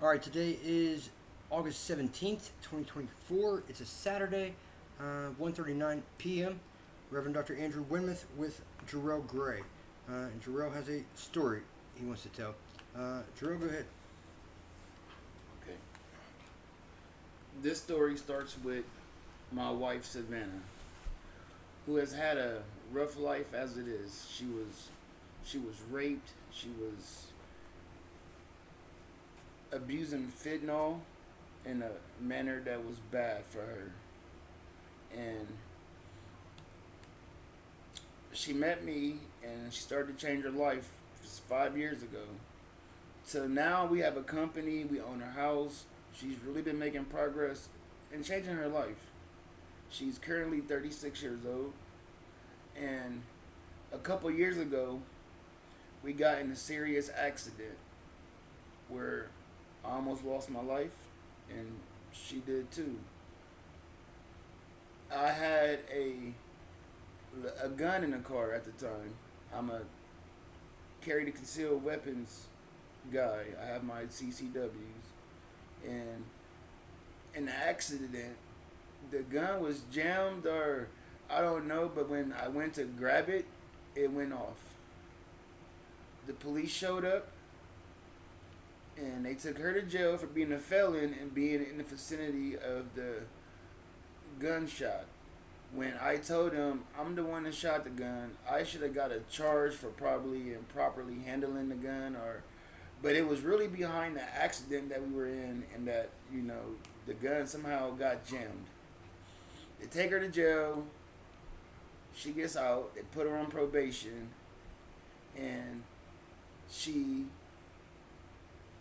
All right, today is August 17th, 2024. It's a Saturday, 1:39 p.m. Reverend Dr. Andrew Winmouth with Jerrell Gray. And Jerrell has a story he wants to tell. Jerrell, go ahead. Okay. This story starts with my wife, Savannah, who has had a rough life as it is. She was raped. She was abusing fentanyl in a manner that was bad for her. And she met me and she started to change her life 5 years ago. So now we have a company, we own her house. She's really been making progress and changing her life. She's currently 36 years old. And a couple years ago, we got in a serious accident where I almost lost my life, and she did too. I had a gun in the car at the time. I'm a carry the concealed weapons guy. I have my CCWs, and in the accident, the gun was jammed or I don't know, but when I went to grab it, it went off. The police showed up and they took her to jail for being a felon and being in the vicinity of the gunshot. When I told them I'm the one that shot the gun, I should have got a charge for probably improperly handling the gun, but it was really behind the accident that we were in, and that the gun somehow got jammed. They take her to jail. She gets out. They put her on probation, and she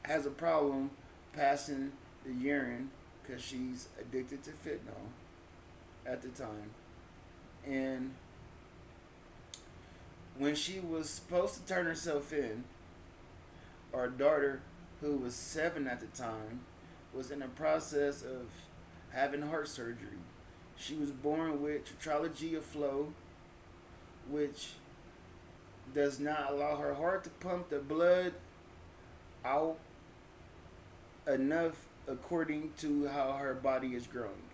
has a problem passing the urine because she's addicted to fentanyl at the time. And when she was supposed to turn herself in, our daughter, who was 7 at the time, was in the process of having heart surgery. She was born with tetralogy of flow, which does not allow her heart to pump the blood out enough according to how her body is growing.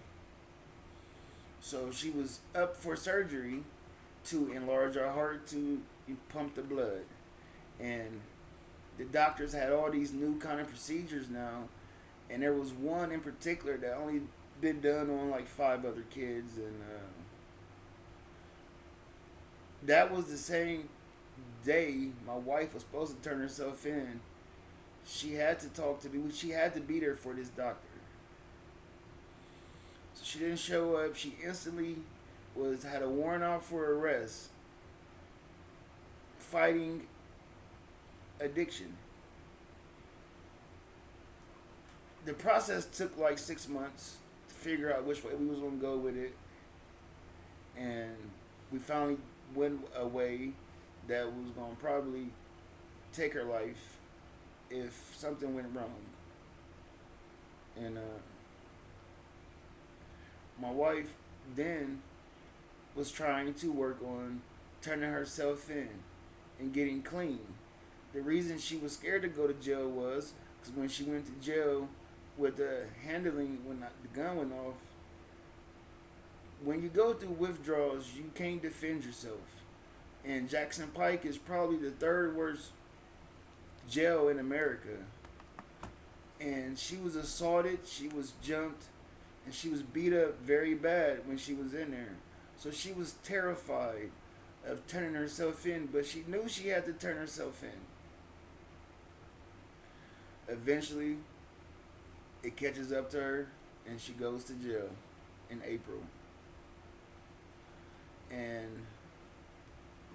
So she was up for surgery to enlarge her heart to pump the blood. And the doctors had all these new kind of procedures now, and there was one in particular that only been done on like 5 other kids, and that was the same day my wife was supposed to turn herself in. She had to talk to me. She had to be there for this doctor. So she didn't show up. She instantly had a warrant out for arrest, fighting addiction. The process took like 6 months to figure out which way we was gonna go with it, and we finally went a way that was gonna probably take her life if something went wrong. And my wife then was trying to work on turning herself in and getting clean. The reason she was scared to go to jail was because when she went to jail with the handling, when the gun went off, when you go through withdrawals, you can't defend yourself. And Jackson Pike is probably the 3rd worst jail in America. And she was assaulted, she was jumped, and she was beat up very bad when she was in there. So she was terrified of turning herself in, but she knew she had to turn herself in. Eventually, it catches up to her, and she goes to jail in April. And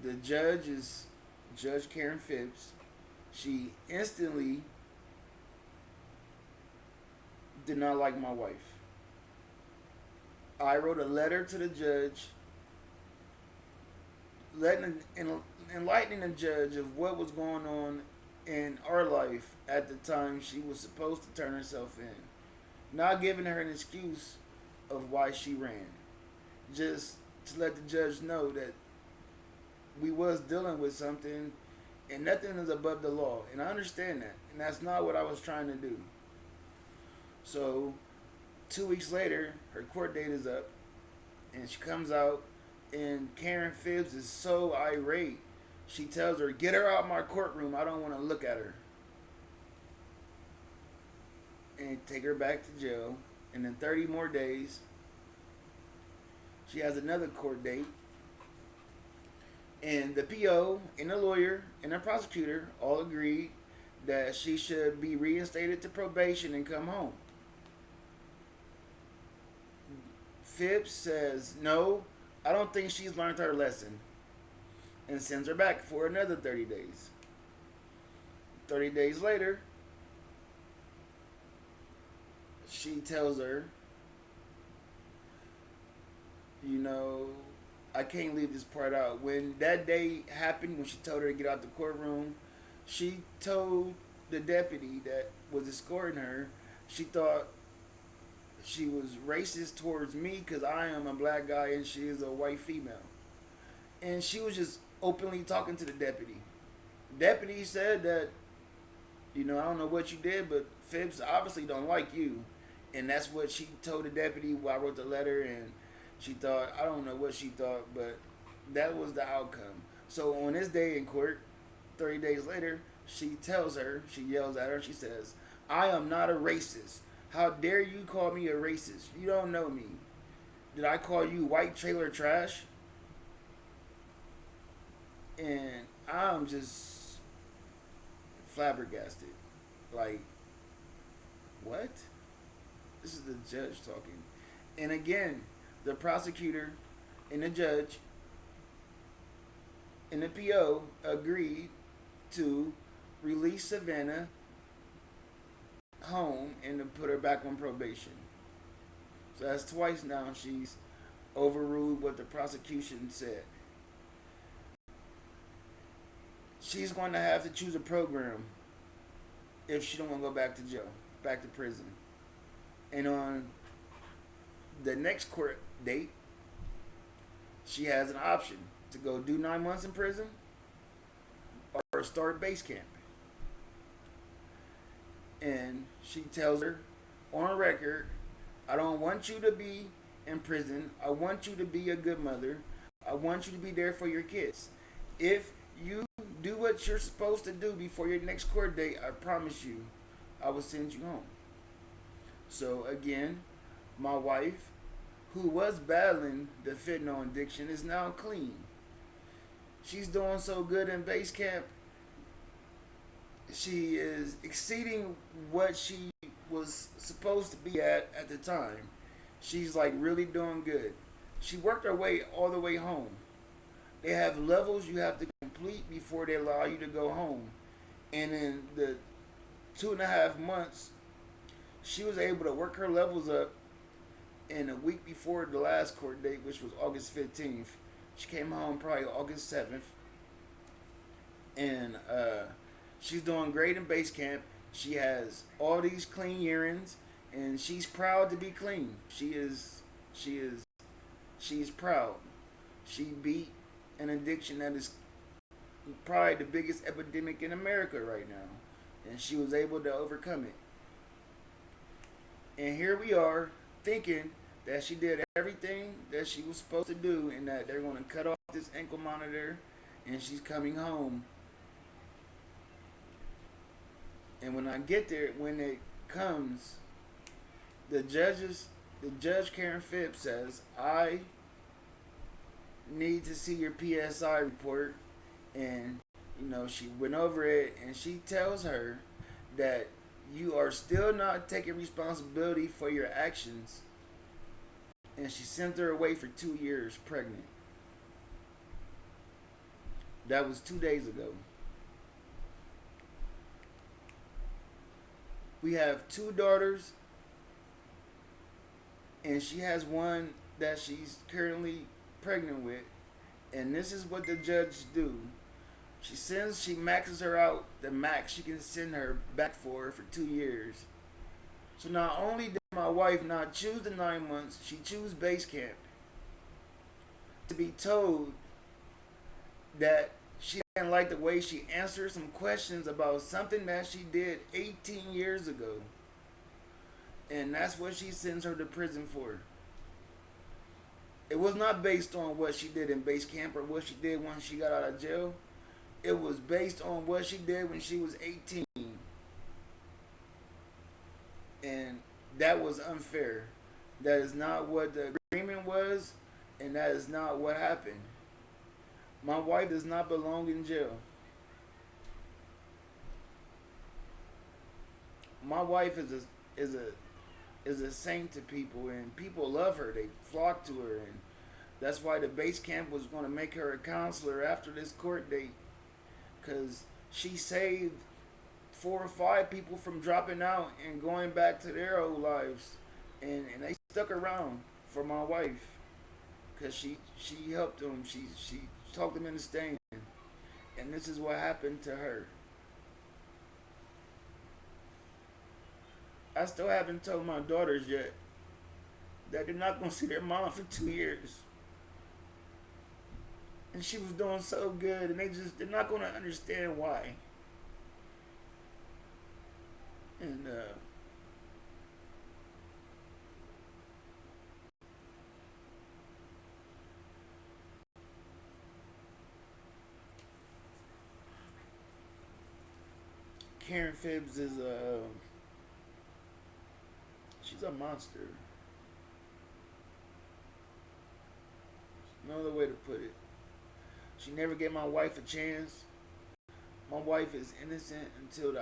the judge is Judge Karen Phipps. She instantly did not like my wife. I wrote a letter to the judge, enlightening the judge of what was going on in our life at the time she was supposed to turn herself in. Not giving her an excuse of why she ran. Just to let the judge know that we was dealing with something and nothing is above the law. And I understand that. And that's not what I was trying to do. So 2 weeks later, her court date is up, and she comes out, and Karen Phipps is so irate. She tells her, "Get her out of my courtroom. I don't want to look at her." And take her back to jail. And in 30 more days, she has another court date. And the PO and the lawyer and the prosecutor all agreed that she should be reinstated to probation and come home. Phipps says, "No, I don't think she's learned her lesson," and sends her back for another 30 days. 30 days later, she tells her, I can't leave this part out. When that day happened, when she told her to get out the courtroom, she told the deputy that was escorting her, she thought she was racist towards me because I am a black guy and she is a white female. And she was just openly talking to the deputy. Deputy said that, I don't know what you did, but Phipps obviously don't like you. And that's what she told the deputy while I wrote the letter, and she thought, I don't know what she thought, but that was the outcome. So on this day in court, 30 days later, she yells at her, she says, "I am not a racist. How dare you call me a racist? You don't know me. Did I call you white trailer trash?" And I'm just flabbergasted. Like, what? This is the judge talking. And again, the prosecutor and the judge and the PO agreed to release Savannah home and to put her back on probation. So that's twice now she's overruled what the prosecution said. She's going to have to choose a program if she don't want to go back to jail, back to prison. And on the next court date, she has an option to go do 9 months in prison or start base camp. And she tells her on record, "I don't want you to be in prison. I want you to be a good mother. I want you to be there for your kids. If you do what you're supposed to do before your next court date, I promise you, I will send you home." So again, my wife, who was battling the fentanyl addiction, is now clean. She's doing so good in base camp. She is exceeding what she was supposed to be at the time. She's like really doing good. She worked her way all the way home. They have levels you have to complete before they allow you to go home. And in the 2.5 months, she was able to work her levels up. And a week before the last court date, which was August 15th, she came home probably August 7th. And she's doing great in base camp. She has all these clean urines, and she's proud to be clean. She's proud. She beat an addiction that is probably the biggest epidemic in America right now, and she was able to overcome it. And here we are thinking that she did everything that she was supposed to do, and that they're going to cut off this ankle monitor, and she's coming home. And when I get there, when it comes, the Judge Karen Phipps says, "I need to see your PSI report." And she went over it, and she tells her that you are still not taking responsibility for your actions, and she sent her away for 2 years pregnant. That was 2 days ago. We have 2 daughters, and she has one that she's currently pregnant with. And this is what the judge do. She maxes her out the max she can send her back for 2 years. So not only did my wife not choose the 9 months, she chose base camp. To be told that she didn't like the way she answered some questions about something that she did 18 years ago. And that's what she sends her to prison for. It was not based on what she did in base camp or what she did once she got out of jail. It was based on what she did when she was 18. And that was unfair. That is not what the agreement was, and that is not what happened. My wife does not belong in jail. My wife is a saint to people, and people love her. They flock to her, and that's why the base camp was going to make her a counselor after this court date, because she saved 4 or 5 people from dropping out and going back to their old lives, and they stuck around for my wife, because she helped them. She talked them into staying, and this is what happened to her. I still haven't told my daughters yet that they're not going to see their mom for 2 years. And she was doing so good, and they're not going to understand why. And Karen Phipps is she's a monster. No other way to put it. She never gave my wife a chance. My wife is innocent until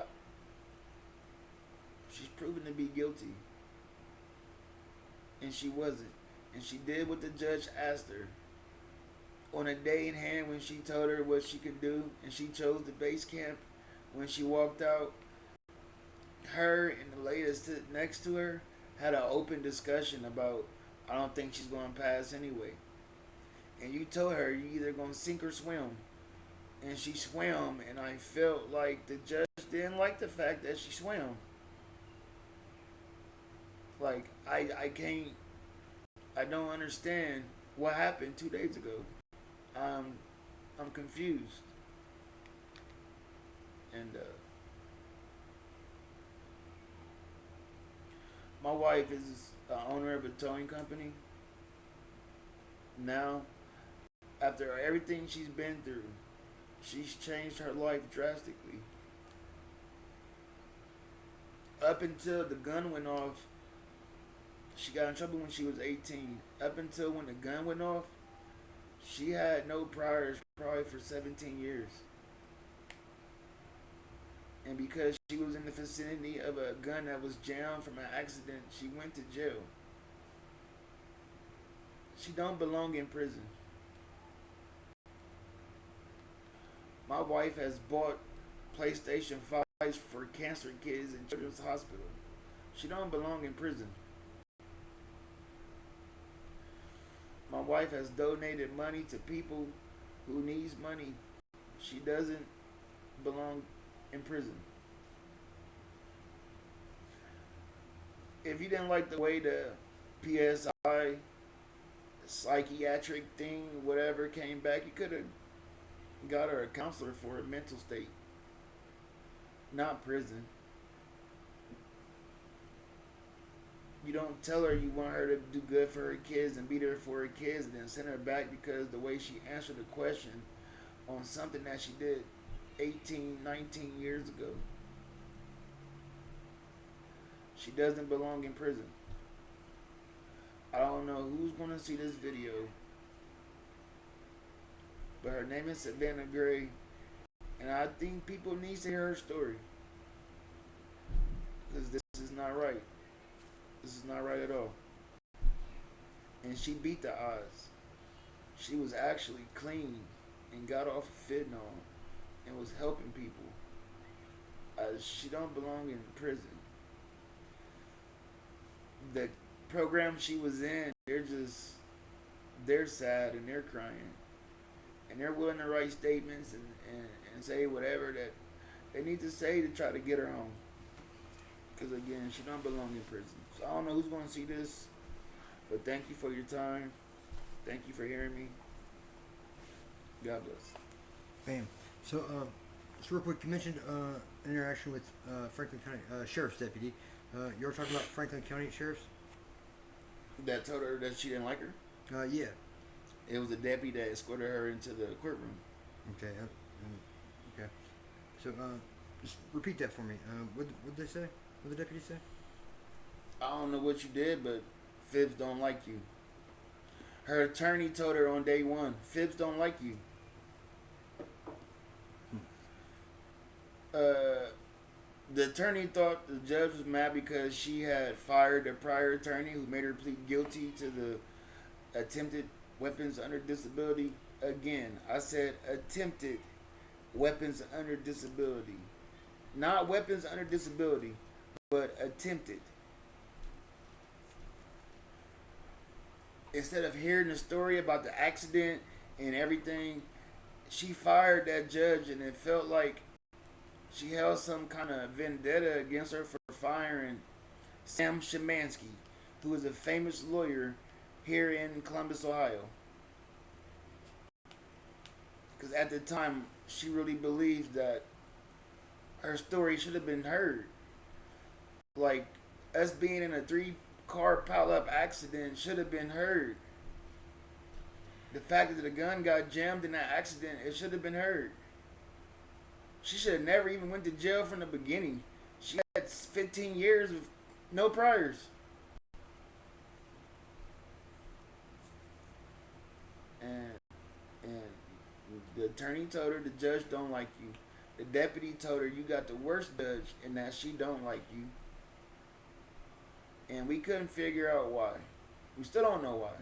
she's proven to be guilty. And she wasn't. And she did what the judge asked her. On a day in hand when she told her what she could do, and she chose the base camp, when she walked out, her and the lady that stood next to her had an open discussion about, I don't think she's going to pass anyway. And you told her you either going to sink or swim. And she swam, and I felt like the judge didn't like the fact that she swam. Like, I don't understand what happened 2 days ago. I'm confused. And my wife is the owner of a towing company. Now, after everything she's been through, she's changed her life drastically. Up until the gun went off, she got in trouble when she was 18. Up until when the gun went off, she had no priors probably for 17 years. And because she was in the vicinity of a gun that was jammed from an accident, she went to jail. She don't belong in prison. My wife has bought PlayStation 5s for cancer kids in Children's Hospital. She don't belong in prison. My wife has donated money to people who needs money. She doesn't belong in prison. If you didn't like the way the PSI psychiatric thing, whatever, came back, you could have got her a counselor for her mental state, not prison. You don't tell her you want her to do good for her kids and be there for her kids and then send her back because the way she answered the question on something that she did 18, 19 years ago. She doesn't belong in prison. I don't know who's going to see this video, but her name is Savannah Gray, and I think people need to hear her story, because this is not right. This is not right at all. And she beat the odds. She was actually clean and got off of fentanyl and was helping people. She don't belong in prison. The program she was in, they're sad and they're crying. And they're willing to write statements and say whatever that they need to say to try to get her home. Because again, she don't belong in prison. So I don't know who's going to see this, but thank you for your time. Thank you for hearing me. God bless. Bam. So, So real quick, you mentioned interaction with Franklin County Sheriff's deputy. You were talking about Franklin County Sheriff's? That told her that she didn't like her. Yeah. It was the deputy that escorted her into the courtroom. Okay. Okay. So just repeat that for me. What did they say? What did the deputy say? I don't know what you did, but Phipps don't like you. Her attorney told her on day one, Phipps don't like you. The attorney thought the judge was mad because she had fired a prior attorney who made her plead guilty to the attempted weapons under disability. Again, I said attempted weapons under disability. Not weapons under disability, but attempted. Instead of hearing the story about the accident and everything, she fired that judge, and it felt like she held some kind of vendetta against her for firing Sam Szymanski, who is a famous lawyer here in Columbus, Ohio. Because at the time, she really believed that her story should have been heard. Like, us being in a 3-car pileup accident should have been heard. The fact that the gun got jammed in that accident, it should have been heard. She should have never even went to jail from the beginning. She had 15 years with no priors. And the attorney told her the judge don't like you. The deputy told her you got the worst judge and that she don't like you. And we couldn't figure out why. We still don't know why.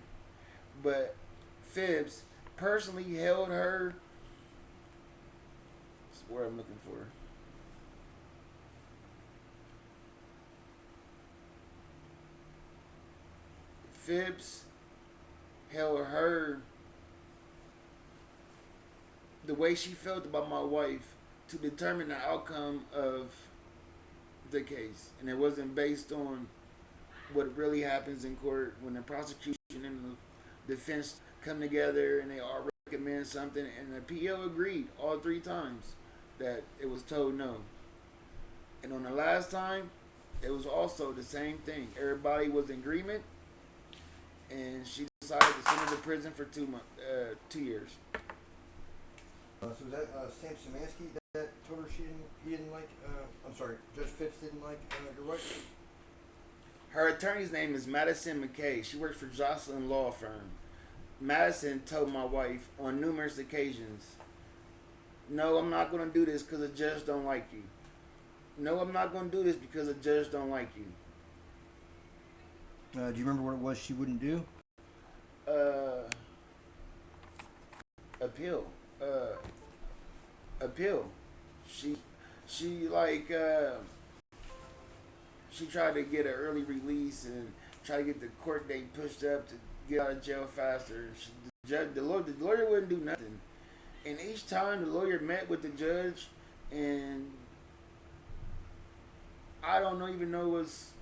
But Phipps personally held her. That's the word I'm looking for. Phipps held her the way she felt about my wife to determine the outcome of the case. And it wasn't based on what really happens in court when the prosecution and the defense come together and they all recommend something, and the PO agreed all 3 times that it was told no. And on the last time, it was also the same thing. Everybody was in agreement, and she decided to send her to prison for 2 years. So was that Sam Szymanski that told her he didn't like, I'm sorry, Judge Phipps didn't like your wife? Her attorney's name is Madison Mackay. She works for Joslyn Law Firm. Madison told my wife on numerous occasions, no, I'm not going to do this because the judge don't like you. No, I'm not going to do this because the judge don't like you. Do you remember what it was she wouldn't do? Appeal. Appeal. She tried to get an early release and try to get the court date pushed up to get out of jail faster. The lawyer wouldn't do nothing. And each time the lawyer met with the judge, and I don't even know what's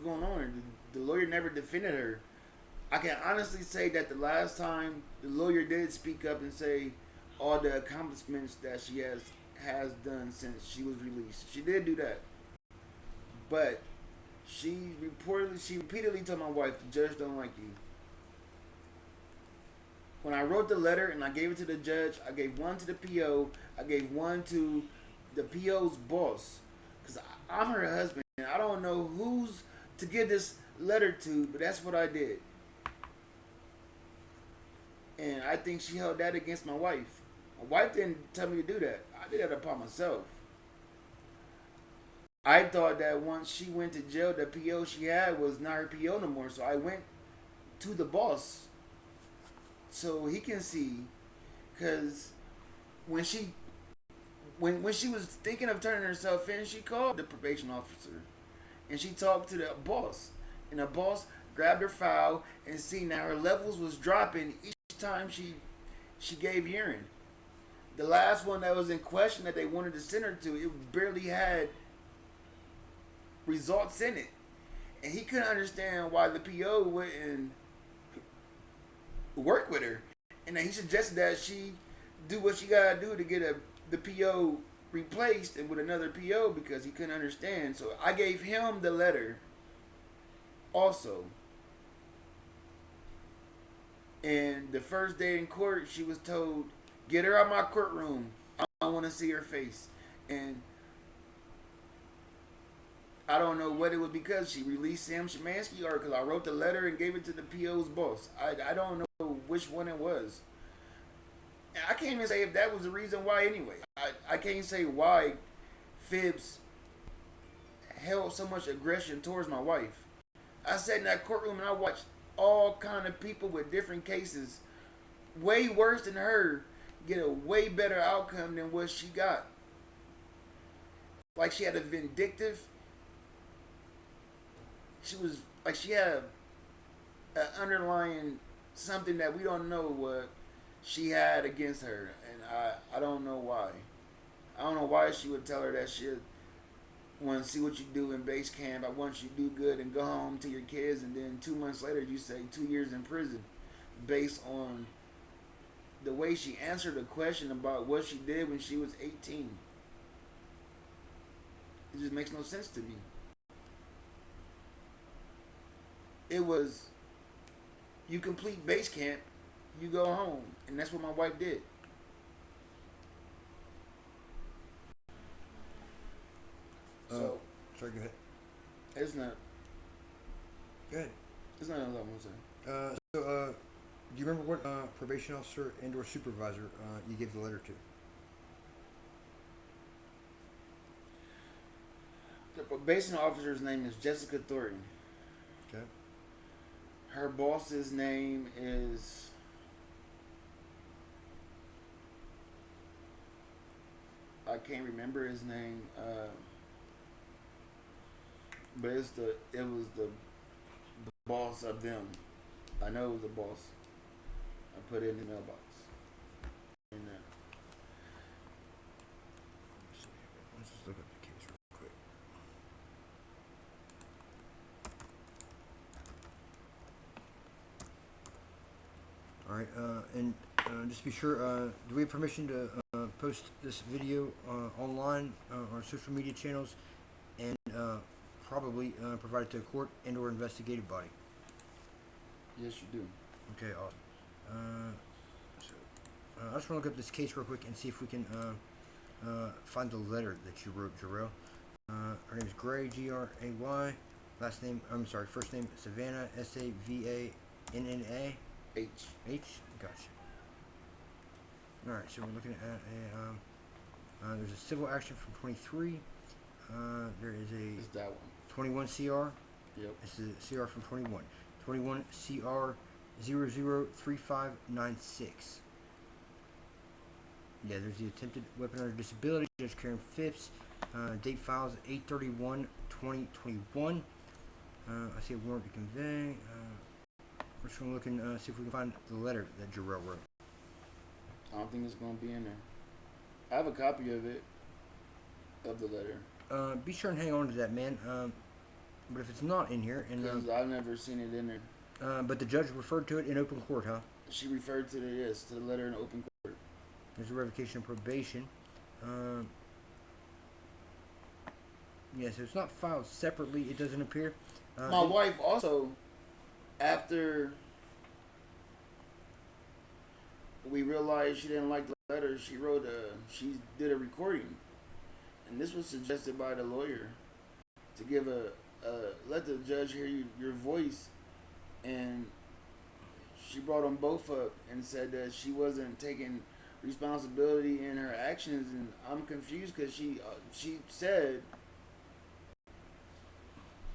going on. The lawyer never defended her. I can honestly say that the last time the lawyer did speak up and say all the accomplishments that she has done since she was released. She did do that. But she repeatedly told my wife, the judge don't like you. When I wrote the letter and I gave it to the judge, I gave one to the PO, I gave one to the PO's boss. Because I'm her husband, and I don't know who's to give this letter to, but that's what I did. And I think she held that against my wife. My wife didn't tell me to do that. I did that upon myself. I thought that once she went to jail, the PO she had was not her PO no more. So I went to the boss so he can see. Because when she was thinking of turning herself in, she called the probation officer. And she talked to the boss. And the boss grabbed her file and seen that her levels was dropping each time she gave urine. The last one that was in question that they wanted to send her to, it barely had results in it. And he couldn't understand why the PO wouldn't work with her. And then he suggested that she do what she gotta do to get the PO replaced with another PO because he couldn't understand. So I gave him the letter also. And the first day in court, she was told, "Get her out of my courtroom. I don't want to see her face." And I don't know what it was because she released Sam Shemansky or because I wrote the letter and gave it to the PO's boss. I don't know which one it was. And I can't even say if that was the reason why anyway. I can't say why Phipps held so much aggression towards my wife. I sat in that courtroom and I watched all kind of people with different cases way worse than her get a way better outcome than what she got. Like she had a vindictive, she was like she had an underlying something that we don't know what she had against her, and I don't know why. I don't know why she would tell her that shit. Want to see what you do in base camp. I want you to do good and go home to your kids, and then 2 months later you say 2 years in prison, based on the way she answered a question about what she did when she was 18. It just makes no sense to me. It was, you complete base camp, you go home, and that's what my wife did. So, sorry, go ahead. It's not. Go ahead. It's not a lot more saying. Do you remember what probation officer and/or supervisor you gave the letter to? The probation officer's name is Jessica Thornton. Okay. Her boss's name is I can't remember his name. But it was the boss of them. I know it was the boss. I put it in the mailbox. And, let's just look up the case real quick. All right, and just to be sure, do we have permission to post this video online on our social media channels and probably provide it to a court and/or investigative body? yes, you do. Okay, awesome. I just want to look up this case real quick and see if we can find the letter that you wrote, Jerrell. Her name is Gray, Gray. Last name, first name Savannah, Savanna. H. Gotcha. All right, so we're looking at there's a civil action from 23. There is It's that one. 21 CR. Yep. It's the CR from 21. 21 CR 003596. Yeah, there's the attempted weapon under disability. Judge Karen Phipps. Date files 8/31/2021. I see a warrant to convey. We're just going to look and see if we can find the letter that Jerrell wrote. I don't think it's going to be in there. I have a copy of it, of the letter. Be sure and hang on to that, man. But if it's not in here, and Because I've never seen it in there. but the judge referred to it in open court, huh? She referred to the letter in open court. There's a revocation of probation. Yeah, so it's not filed separately. It doesn't appear. My wife also, after we realized she didn't like the letter, she did a recording, and this was suggested by the lawyer to give let the judge hear your voice, and she brought them both up and said that she wasn't taking responsibility in her actions, and I'm confused because she said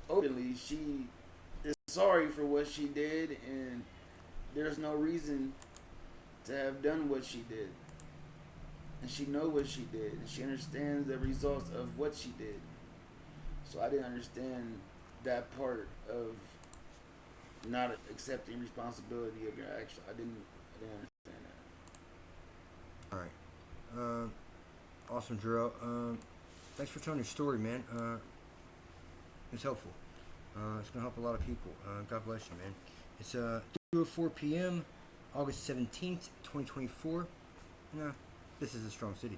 openly she is sorry for what she did, and there's no reason to have done what she did, and she knows what she did, and she understands the results of what she did. So I didn't understand that part of not accepting responsibility of your action. I didn't understand that. All right. Awesome, Jerrell. Thanks for telling your story, man. It's helpful. It's gonna help a lot of people. God bless you, man. It's 2:04 p.m. August 17th, 2024. This is a strong city.